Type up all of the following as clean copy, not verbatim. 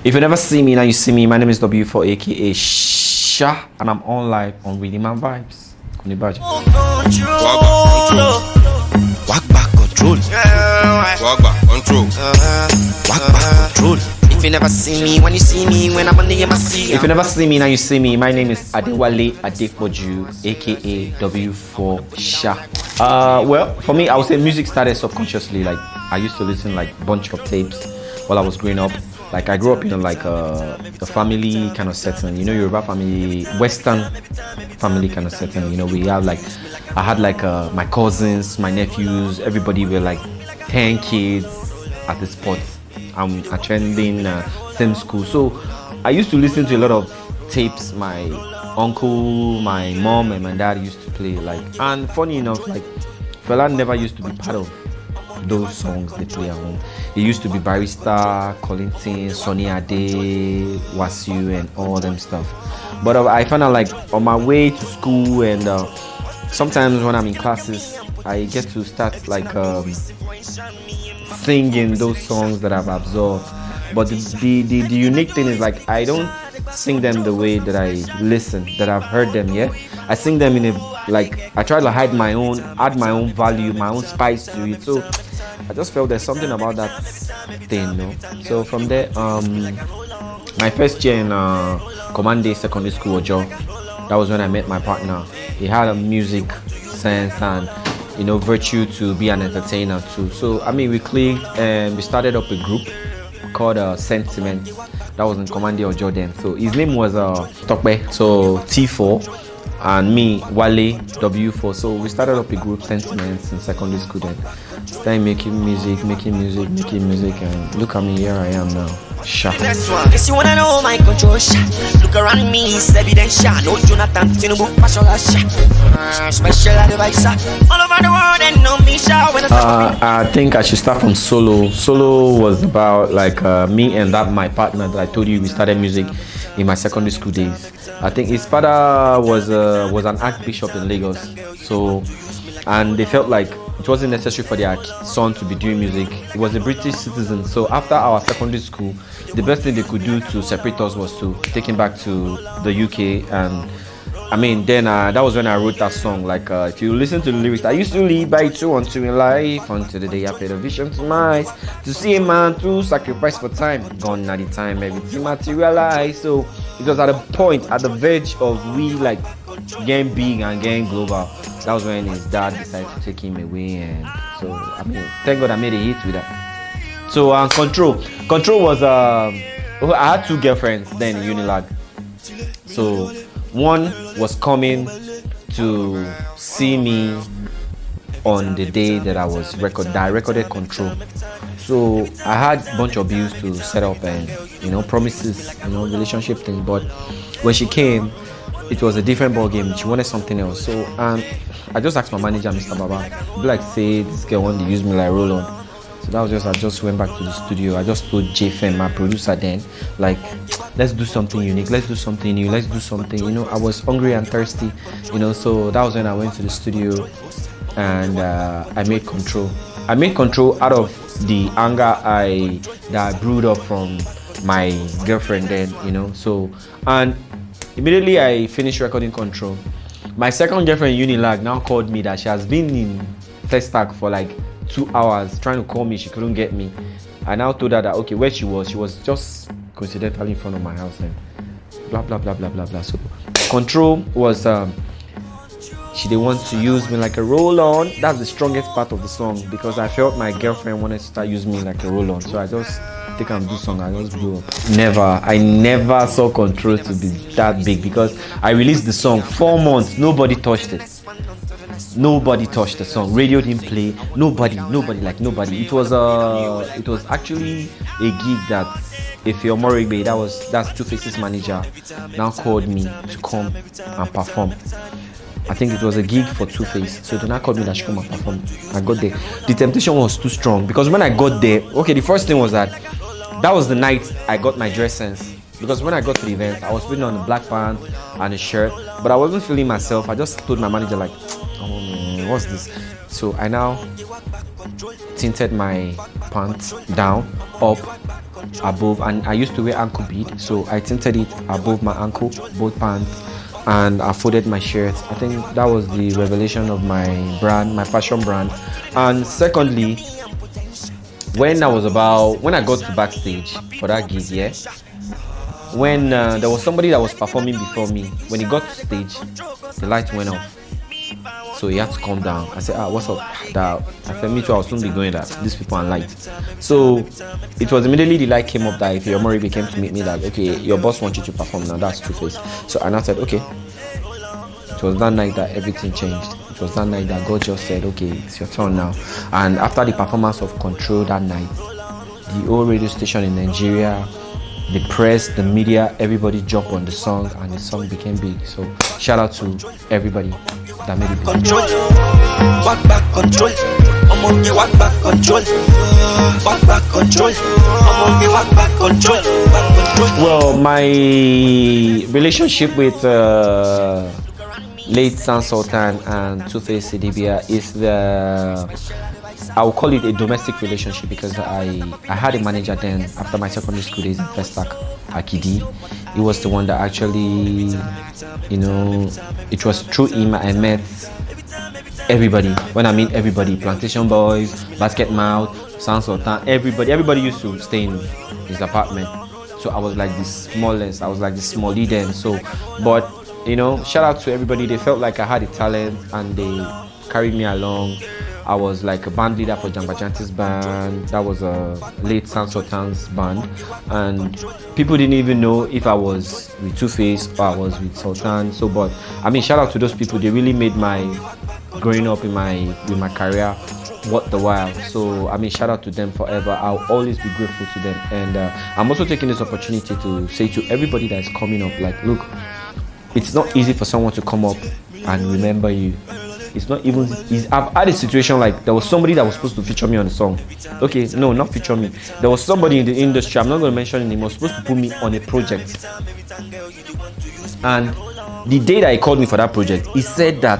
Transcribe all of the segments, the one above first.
If you never see me, now you see me. My name is W4 aka Sha, and I'm on live on Rythm and Vybz. Kunibaji. Walk back control. Walk back control. Walk back control. If you never see me, when you see me, when I'm on the MSC. If you never see me, now you see me. My name is Adewale Adepoju aka W4 Sha. Well, for me, I would say music started subconsciously. Like I used to listen like bunch of tapes while I was growing up. Like I grew up in like a family kind of setting, you know, Yoruba family, Western family kind of setting. You know, we have like, I had like my cousins, my nephews, everybody were like 10 kids at the spot. I'm attending same school, so I used to listen to a lot of tapes. My uncle, my mom, and my dad used to play. Like, and funny enough, like Fela never used to be part of those songs they play at home. It used to be Barrister, Collington, Sonny Ade, Wasiu, and all them stuff. But I found out like on my way to school, and sometimes when I'm in classes, I get to start like singing those songs that I've absorbed. But the unique thing is like I don't sing them the way that I listen, that I've heard them yet. I sing them in a like I try to hide my own, add my own value, my own spice to it. So I just felt there's something about that thing, you know. So from there, my first year in Command Day Secondary School, Ojo, that was when I met my partner. He had a music sense and, you know, virtue to be an entertainer too. So I mean, we clicked and we started up a group called Sentiment. That was in Command Day Ojo then. So his name was Tokbe, so T4. And me, Wale, W4. So we started up a group, Sentiments, in secondary school then. Started making music, and look at me, here I am now. Sha. Guess you wanna know my control. Look around me, it's evidential. No Jonathan, Tinubu, special advisor. All over the world, and know me, Sha. I think I should start from solo. Solo was about like me and that my partner that I told you we started music in my secondary school days. I think his father was an archbishop in Lagos, so and they felt like it wasn't necessary for their son to be doing music. He was a British citizen, so after our secondary school, the best thing they could do to separate us was to take him back to the UK. And I mean, then that was when I wrote that song. Like, if you listen to the lyrics, I used to live by 2 on 2 in life until the day I paid a vision to my eyes to see a man through sacrifice for time. Gone at the time, everything materialized. So it was at a point, at the verge of we like getting big and getting global. That was when his dad decided to take him away, and so I mean, thank God I made a hit with that. So Control was I had 2 girlfriends then in Unilag. So one was coming to see me on the day that I recorded Control. So I had a bunch of bills to set up and, you know, promises, you know, relationship things. But when she came, it was a different ball game. She wanted something else. So I just asked my manager, Mr. Baba, be like, say this girl wanted to use me like roll on. So that was I just went back to the studio. I just told JFM, my producer then, like, let's do something unique, let's do something new, let's do something, you know. I was hungry and thirsty, you know, so that was when I went to the studio and I made Control. I made Control out of the anger that I brewed up from my girlfriend then, you know. So, and immediately I finished recording Control. My second girlfriend, Unilag, now called me that she has been in Testac for like 2 hours trying to call me. She couldn't get me. I now told her that okay, where she was just coincidentally in front of my house and blah blah blah blah blah blah. So Control was she didn't want to use me like a roll-on. That's the strongest part of the song because I felt my girlfriend wanted to start using me like a roll-on. So I just take and do song. I just blew up. I never saw Control to be that big because I released the song 4 months. Nobody touched it. Nobody touched the song. Radio didn't play. Nobody. It was actually a gig that Ifeoma Morigbe, that's Two Faces manager, now called me to come and perform. I think it was a gig for Two Face. So then I called me that she come and perform. I got there. The temptation was too strong because when I got there, okay, the first thing was that was the night I got my dress sense. Because when I got to the event, I was putting on a black pants and a shirt, but I wasn't feeling myself. I just told my manager like, oh man, what's this? So I now tinted my pants down, up, above, and I used to wear ankle bead, so I tinted it above my ankle, both pants, and I folded my shirt. I think that was the revelation of my brand, my fashion brand. And secondly, when I got to backstage for that gig, yeah, when there was somebody that was performing before me, when he got to stage, the light went off, so he had to calm down. I said, what's up? I said, me too, I'll soon be going that these people are light. So it was immediately the light came up that if your Mori came to meet me that, okay, your boss wants you to perform now, that's Two-Face. So and I said, okay. It was that night that everything changed. It was that night that God just said, okay, it's your turn now. And after the performance of Control that night, the whole radio station in Nigeria, the press, the media, everybody jumped on the song, and the song became big. So shout out to everybody that made it big. Control, back control. I'm on the back control. Back control. I'm on the back control. Well, my relationship with late San Sultan and Two-Face Idibia is I will call it a domestic relationship, because I had a manager then after my secondary school days in Festac, Akidi. He was the one that actually, it was through him I met everybody. When I mean everybody, Plantation Boys, Basket Mouth, San Sultan, everybody used to stay in his apartment. So I was like the smallest, I was like the smallie then. So, but shout out to everybody. They felt like I had a talent and they carried me along. I was like a band leader for Jamba Janti's band. That was a late San Sultan's band, and people didn't even know if I was with Two-Face or I was with Sultan. So, but I mean, shout out to those people. They really made my growing up with my career worth the while. So I mean, shout out to them forever. I'll always be grateful to them. And I'm also taking this opportunity to say to everybody that is coming up, like, look, it's not easy for someone to come up and remember you. It's not even easy. I've had a situation like there was somebody that was supposed to feature me on the song. Okay, no, not feature me. There was somebody in the industry, I'm not going to mention his name, was supposed to put me on a project. And the day that he called me for that project, he said that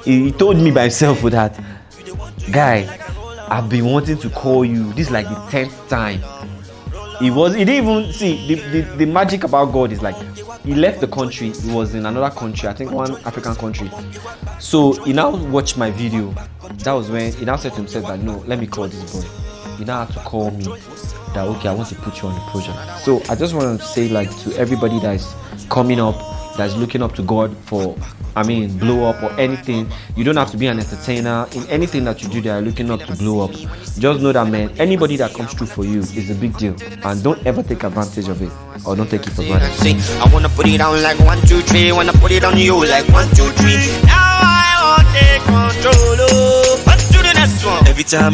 he told me by himself that, guy, I've been wanting to call you. This is like the 10th time. He didn't even see the magic about God is like he left the country, he was in another country, I think one African country. So he now watched my video. That was when he now said to himself that, no, let me call this boy. He now had to call me that, okay, I want to put you on the project. So I just want to say, like, to everybody that is coming up, that's looking up to God for, blow up or anything. You don't have to be an entertainer. In anything that you do, they are looking up to blow up. Just know that, man, anybody that comes through for you is a big deal, and don't ever take advantage of it, or don't take it for granted. I wanna put it down like 1, 2, 3. Wanna put it on you like 1, 2, 3. Now I want take control. Let's do the next one. Every time.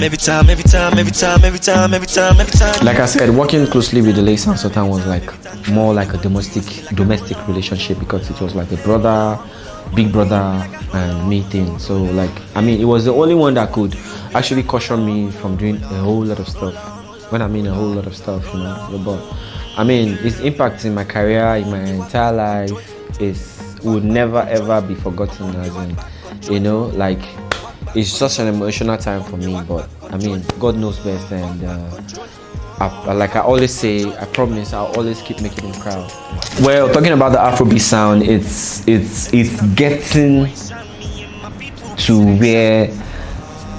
Like I said, working closely with the late San Sultan was like more like a domestic relationship, because it was like a big brother and me thing. So like, it was the only one that could actually caution me from doing a whole lot of stuff. When I mean a whole lot of stuff, but its impact in my career, in my entire life, would never ever be forgotten. As in, like, it's such an emotional time for me. But God knows best, and like I always say, I promise I'll always keep making him proud. Well, talking about the Afrobeat sound, it's getting to where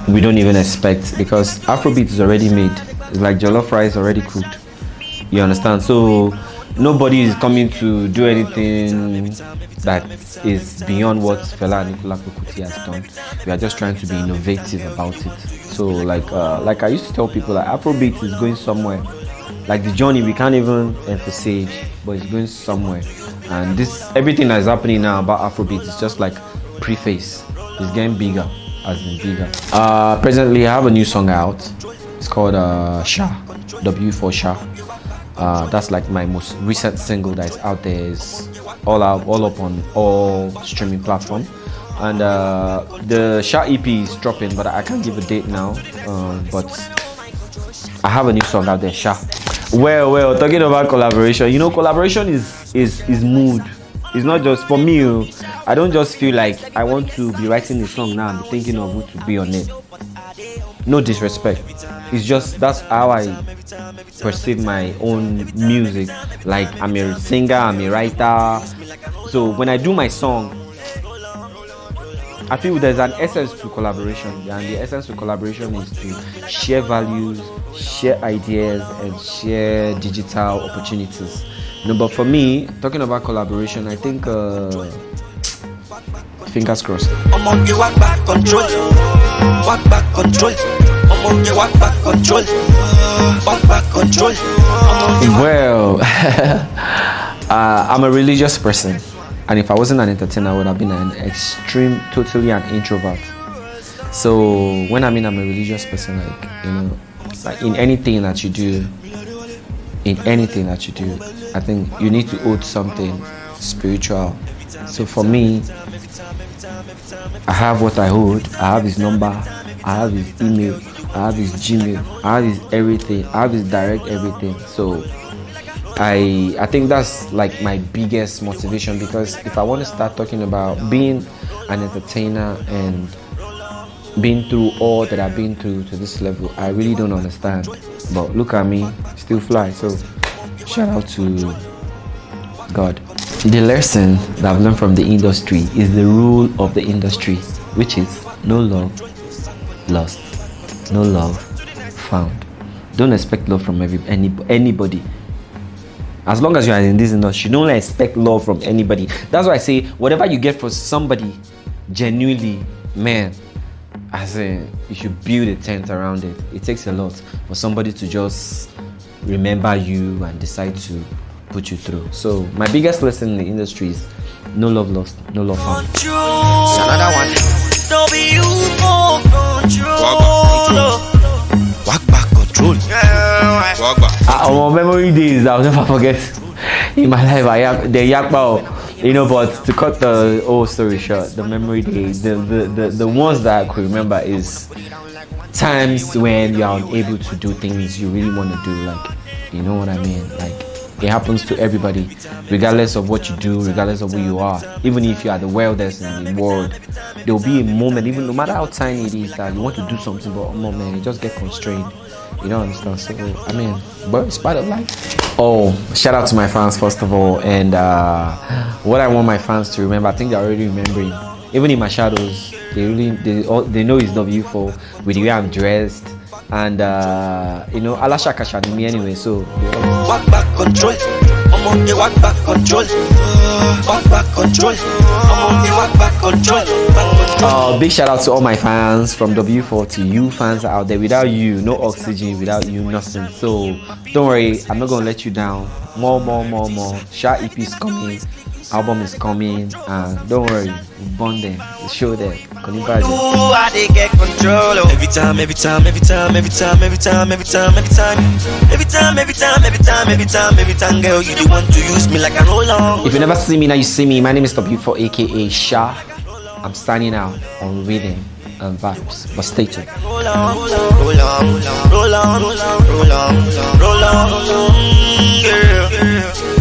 we don't even expect, because Afrobeat is already made. It's like jollof rice already cooked. You understand? So nobody is coming to do anything that is beyond what Fela Anikulapo Kuti has done. We are just trying to be innovative about it. So like I used to tell people, like, Afrobeat is going somewhere. Like the journey, we can't even emphasize, but it's going somewhere. And everything that is happening now about Afrobeat is just like preface. It's getting bigger, as in bigger. Presently, I have a new song out. It's called Sha, W for Sha. That's like my most recent single that is out there. It's all up on all streaming platforms. And the Sha EP is dropping, but I can't give a date now. But I have a new song out there, Sha. Well, talking about collaboration, collaboration is mood. It's not just for me. I don't just feel like I want to be writing a song now and be thinking of who to be on it. No disrespect. It's just that's how I perceive my own music. Like I'm a singer, I'm a writer. So when I do my song, I feel there's an essence to collaboration, and the essence to collaboration is to share values, share ideas, and share digital opportunities. But for me, talking about collaboration, I think fingers crossed. I'm on you, walk back control. Walk back control. I'm on you, walk back control. Walk back control. Well, I'm a religious person. And if I wasn't an entertainer, I would have been totally an introvert. So when I'm a religious person, like in anything that you do, I think you need to hold something spiritual. So for me, I have what I hold. I have his number. I have his email. I have his Gmail. I have his everything. I have his direct everything. So I think that's like my biggest motivation, because if I want to start talking about being an entertainer and being through all that I've been through to this level, I really don't understand. But look at me, still fly. So shout out to God. The lesson that I've learned from the industry is the rule of the industry, which is no love lost, no love found. Don't expect love from anybody. As long as you are in this industry, don't expect love from anybody. That's why I say whatever you get for somebody, genuinely, man, as in, you should build a tent around it. It takes a lot for somebody to just remember you and decide to put you through. So my biggest lesson in the industry is no love lost, no love found. It's another one. Don't be you for control. Walk back control. Walk back. Our memory days I'll never forget in my life. I have the yakbao, but to cut the whole story short, the memory days, the ones that I could remember is times when you are unable to do things you really want to do, like, you know what I mean? Like, it happens to everybody, regardless of what you do, regardless of who you are. Even if you are the wildest in the world, there will be a moment, even no matter how tiny it is, that you want to do something, but man, you just get constrained. You don't understand. So but it's part of life. Oh, shout out to my fans first of all, and what I want my fans to remember, I think they're already remembering. Even in my shadows, they know it's W4 with the way I'm dressed, and Alasha Kasha me anyway. So walk back control. I'm on the walk back control. Walk back control. I'm on the walk back control. Big shout out to all my fans from W4 to you fans out there. Without you, no oxygen. Without you, nothing. So don't worry, I'm not gonna let you down. More. Sha EP is coming. Album is coming, and don't worry, we'll bond them, we'll show them. Ooh, I dey get control. Every time, girl, you want to use me like a roll-on. If you never see me, now you see me. My name is W4, aka Sha. I'm signing out on Rythm and Vybz, but stay tuned. Roll on, girl.